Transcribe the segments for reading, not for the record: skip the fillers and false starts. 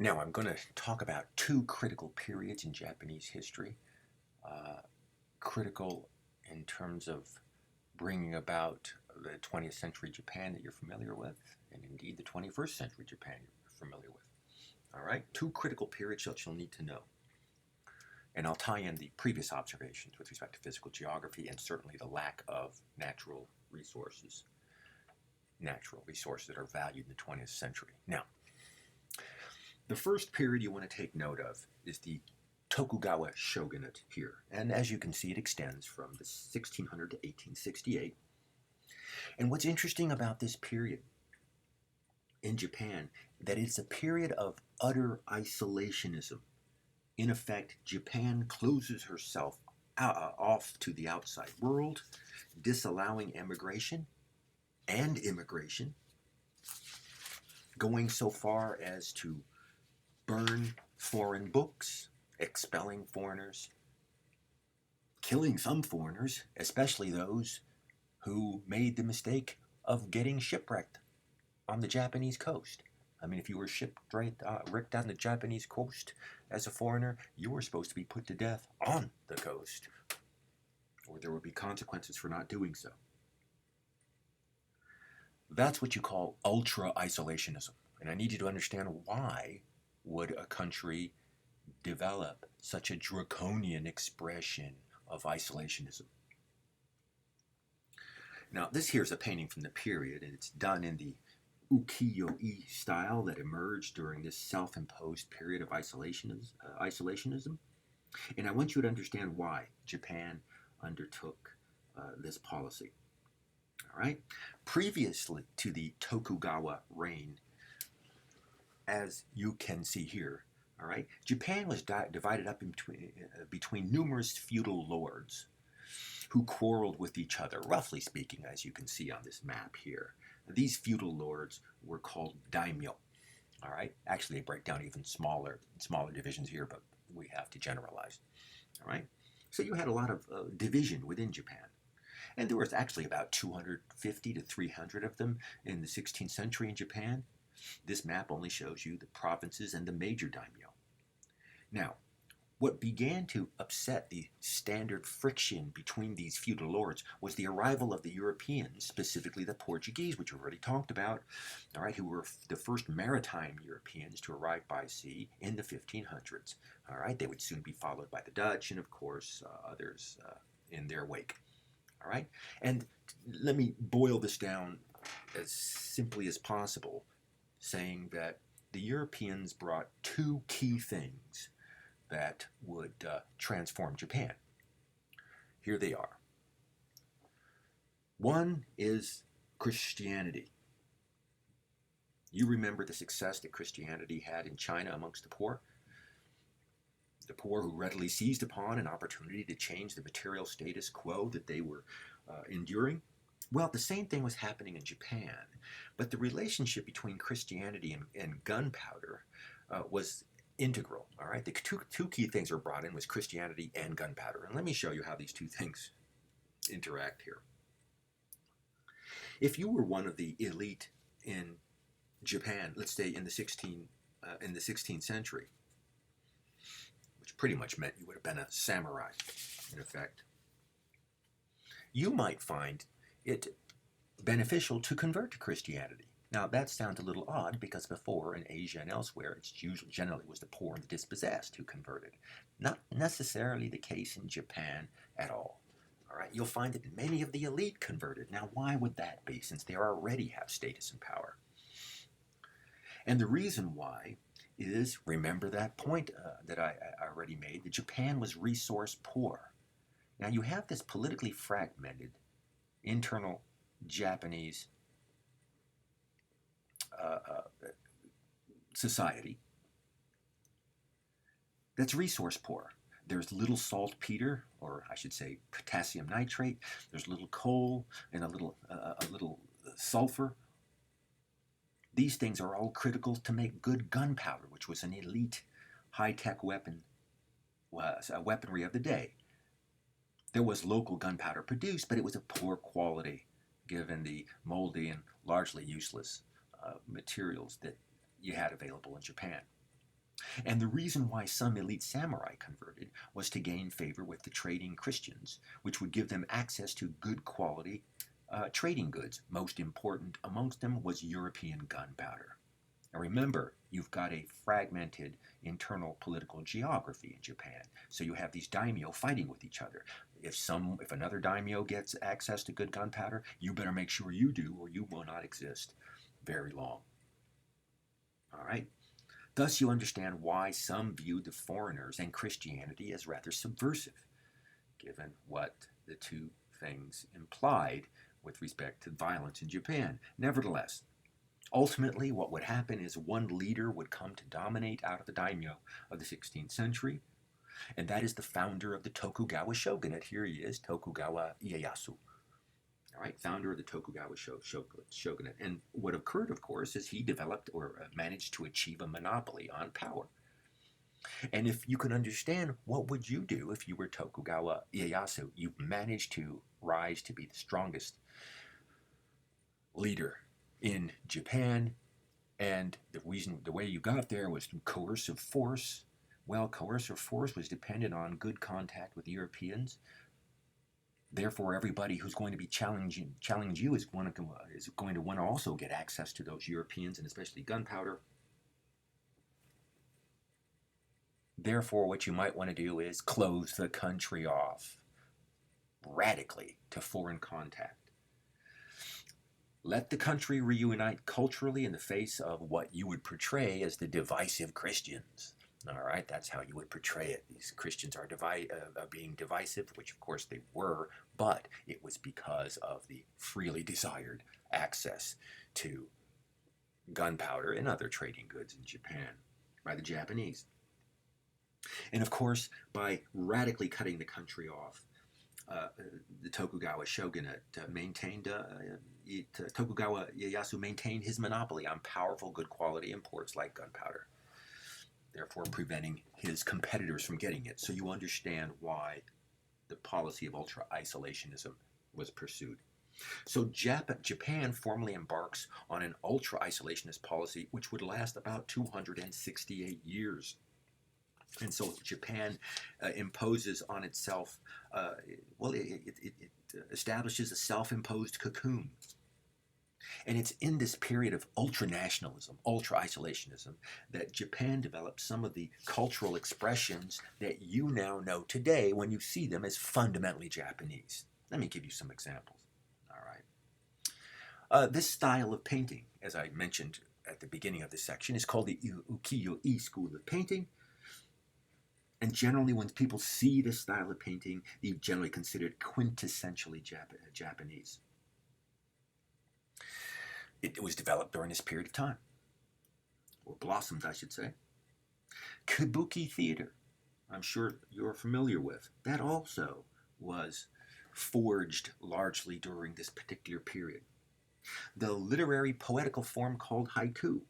Now, I'm going to talk about two critical periods in Japanese history. Uh, Critical in terms of bringing about the 20th century Japan that you're familiar with, and indeed the 21st century Japan you're familiar with. All right, two critical periods that you'll need to know. And I'll tie in the previous observations with respect to physical geography and certainly the lack of natural resources that are valued in the 20th century. Now, the first period you want to take note of is the Tokugawa shogunate here. And as you can see, it extends from the 1600 to 1868. And what's interesting about this period in Japan, that it's a period of utter isolationism. In effect, Japan closes herself off to the outside world, disallowing emigration and immigration, going so far as to burn foreign books, expelling foreigners, killing some foreigners, especially those who made the mistake of getting shipwrecked on the Japanese coast. I mean, if you were shipwrecked on the Japanese coast as a foreigner, you were supposed to be put to death on the coast, or there would be consequences for not doing so. That's what you call ultra-isolationism. And I need you to understand why would a country develop such a draconian expression of isolationism. Now, this here is a painting from the period, and it's done in the ukiyo-e style that emerged during this self-imposed period of isolationism. And I want you to understand why Japan undertook this policy. All right? Previously to the Tokugawa reign, as you can see here, all right, Japan was divided up in between numerous feudal lords who quarreled with each other, roughly speaking, as you can see on this map here. These feudal lords were called daimyo. All right, actually they break down even smaller divisions here, but we have to generalize. All right, so you had a lot of division within Japan, and there was actually about 250 to 300 of them in the 16th century in Japan. This map only shows you the provinces and the major daimyo. Now, what began to upset the standard friction between these feudal lords was the arrival of the Europeans, specifically the Portuguese, which we've already talked about, all right, who were the first maritime Europeans to arrive by sea in the 1500s. All right, they would soon be followed by the Dutch and, of course, others in their wake. All right, and let me boil this down as simply as possible, saying that the Europeans brought two key things that would transform Japan. Here they are. One is Christianity. You remember the success that Christianity had in China amongst the poor who readily seized upon an opportunity to change the material status quo that they were enduring. Well, the same thing was happening in Japan, but the relationship between Christianity and gunpowder was integral. All right, the two key things were brought in was Christianity and gunpowder, and let me show you how these two things interact here. If you were one of the elite in Japan, let's say in the 16th century, which pretty much meant you would have been a samurai, in effect, you might find it beneficial to convert to Christianity. Now, that sounds a little odd because before in Asia and elsewhere, it's generally was the poor and the dispossessed who converted. Not necessarily the case in Japan at all. All right, you'll find that many of the elite converted. Now, why would that be, since they already have status and power? And the reason why is, remember that point that I already made, that Japan was resource poor. Now, you have this politically fragmented internal Japanese society that's resource poor. There's little saltpeter, or I should say potassium nitrate. There's little coal and a little sulfur. These things are all critical to make good gunpowder, which was an elite high-tech weaponry of the day. There was local gunpowder produced, but it was of poor quality, given the moldy and largely useless materials that you had available in Japan. And the reason why some elite samurai converted was to gain favor with the trading Christians, which would give them access to good quality trading goods. Most important amongst them was European gunpowder. Now remember, you've got a fragmented internal political geography in Japan. So you have these daimyo fighting with each other. If another daimyo gets access to good gunpowder, you better make sure you do, or you will not exist very long. All right? Thus, you understand why some viewed the foreigners and Christianity as rather subversive, given what the two things implied with respect to violence in Japan. Nevertheless, ultimately, what would happen is one leader would come to dominate out of the daimyo of the 16th century, and that is the founder of the Tokugawa shogunate. Here he is, Tokugawa Ieyasu. All right, founder of the Tokugawa shogunate. And what occurred, of course, is he developed or managed to achieve a monopoly on power. And if you can understand, what would you do if you were Tokugawa Ieyasu? You managed to rise to be the strongest leader in Japan, and the way you got there was through coercive force. Well, coercive force was dependent on good contact with Europeans. Therefore, everybody who's going to be challenge you is going to want to also get access to those Europeans, and especially gunpowder. Therefore, what you might want to do is close the country off radically to foreign contact. Let the country reunite culturally in the face of what you would portray as the divisive Christians. All right, that's how you would portray it. These Christians are being divisive, which of course they were, but it was because of the freely desired access to gunpowder and other trading goods in Japan by the Japanese. And of course, by radically cutting the country off, the Tokugawa shogunate Tokugawa Ieyasu maintained his monopoly on powerful, good quality imports like gunpowder, therefore preventing his competitors from getting it. So you understand why the policy of ultra-isolationism was pursued. So Japan formally embarks on an ultra-isolationist policy which would last about 268 years. And so Japan imposes on itself, it establishes a self-imposed cocoon. And it's in this period of ultra-nationalism, ultra-isolationism, that Japan developed some of the cultural expressions that you now know today when you see them as fundamentally Japanese. Let me give you some examples. All right. This style of painting, as I mentioned at the beginning of this section, is called the ukiyo-e school of painting. And generally, when people see this style of painting, they generally consider it quintessentially Japanese. It was developed during this period of time, or blossomed, I should say. Kabuki theater, I'm sure you're familiar with. That also was forged largely during this particular period. The literary poetical form called haiku,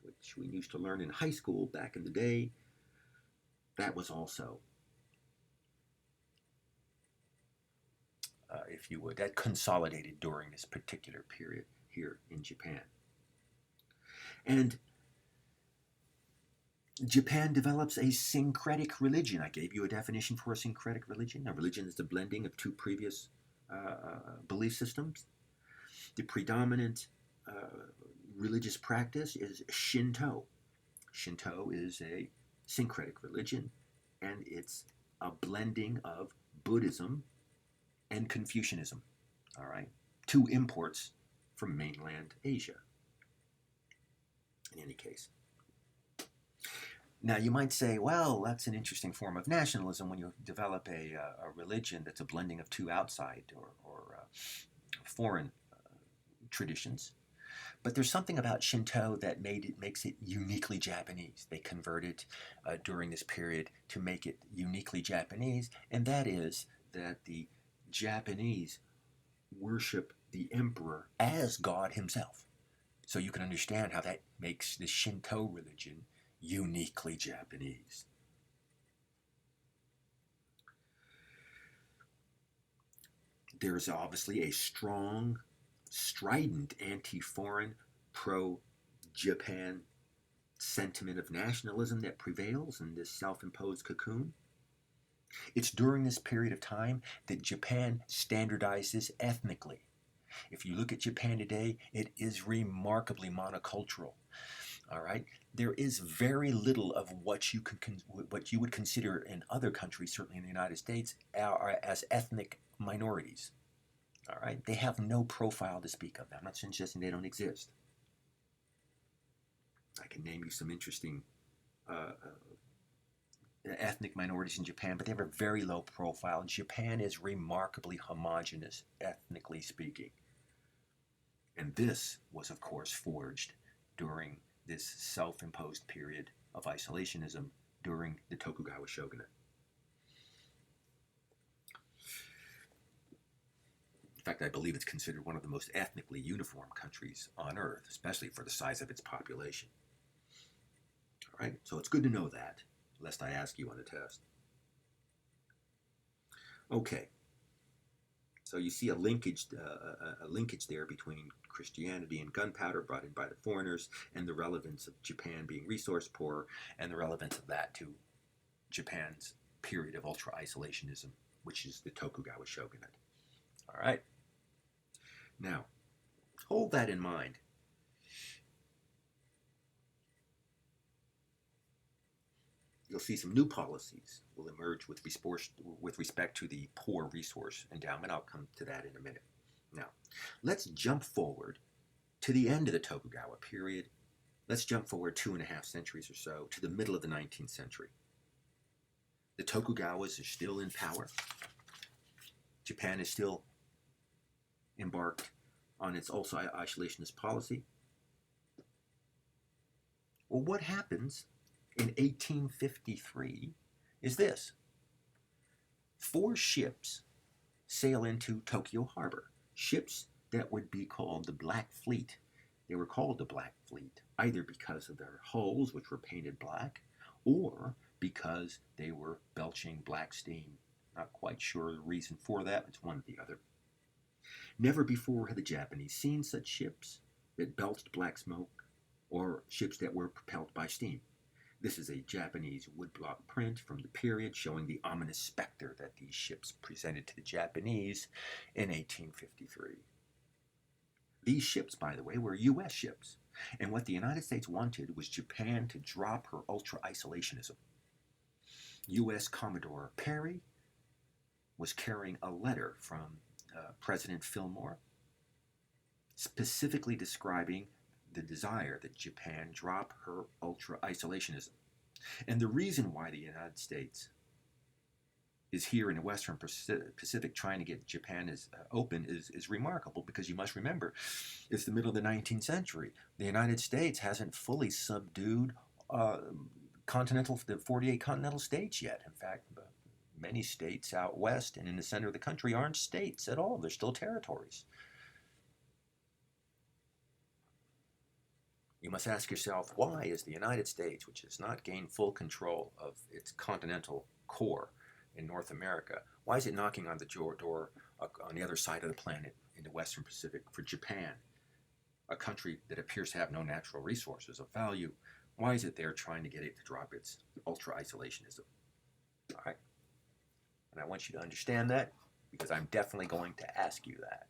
which we used to learn in high school back in the day, that was also, if you would, that consolidated during this particular period here in Japan. And Japan develops a syncretic religion. I gave you a definition for a syncretic religion. A religion is the blending of two previous belief systems. The predominant religious practice is Shinto. Shinto is a syncretic religion, and it's a blending of Buddhism and Confucianism. All right, two imports from mainland Asia. In any case. Now, you might say, well, that's an interesting form of nationalism when you develop a religion that's a blending of two outside or foreign traditions. But there's something about Shinto that makes it uniquely Japanese. They converted during this period to make it uniquely Japanese, and that is that the Japanese worship the emperor as God himself. So you can understand how that makes the Shinto religion uniquely Japanese. There's obviously a strong, strident anti-foreign, pro-Japan sentiment of nationalism that prevails in this self-imposed cocoon. It's during this period of time that Japan standardizes ethnically. If you look at Japan today, it is remarkably monocultural. All right, there is very little of what you would consider in other countries, certainly in the United States, as ethnic minorities. All right, they have no profile to speak of. I'm not suggesting they don't exist. I can name you some interesting ethnic minorities in Japan, but they have a very low profile. Japan is remarkably homogenous, ethnically speaking. And this was, of course, forged during this self-imposed period of isolationism during the Tokugawa shogunate. In fact, I believe it's considered one of the most ethnically uniform countries on earth, especially for the size of its population. All right, so it's good to know that, lest I ask you on a test. Okay, so you see a linkage there between Christianity and gunpowder brought in by the foreigners, and the relevance of Japan being resource poor, and the relevance of that to Japan's period of ultra-isolationism, which is the Tokugawa shogunate. All right. Now, hold that in mind. You'll see some new policies will emerge with respect to the poor resource endowment. I'll come to that in a minute. Now, let's jump forward to the end of the Tokugawa period. Let's jump forward 2.5 centuries or so to the middle of the 19th century. The Tokugawas are still in power. Japan is still embarked on its also isolationist policy. Well, what happens in 1853 is this. 4 ships sail into Tokyo Harbor. Ships that would be called the Black Fleet. They were called the Black Fleet either because of their hulls, which were painted black, or because they were belching black steam. Not quite sure the reason for that. It's one or the other. Never before had the Japanese seen such ships that belched black smoke or ships that were propelled by steam. This is a Japanese woodblock print from the period showing the ominous specter that these ships presented to the Japanese in 1853. These ships, by the way, were U.S. ships, and what the United States wanted was Japan to drop her ultra-isolationism. U.S. Commodore Perry was carrying a letter from President Fillmore, specifically describing the desire that Japan drop her ultra-isolationism. And the reason why the United States is here in the Western Pacific trying to get Japan open is remarkable, because you must remember, it's the middle of the 19th century. The United States hasn't fully subdued the 48 continental states yet. In fact, many states out west and in the center of the country aren't states at all. They're still territories. You must ask yourself, why is the United States, which has not gained full control of its continental core in North America, why is it knocking on the door on the other side of the planet in the Western Pacific for Japan, a country that appears to have no natural resources of value? Why is it there trying to get it to drop its ultra-isolationism? All right. And I want you to understand that, because I'm definitely going to ask you that.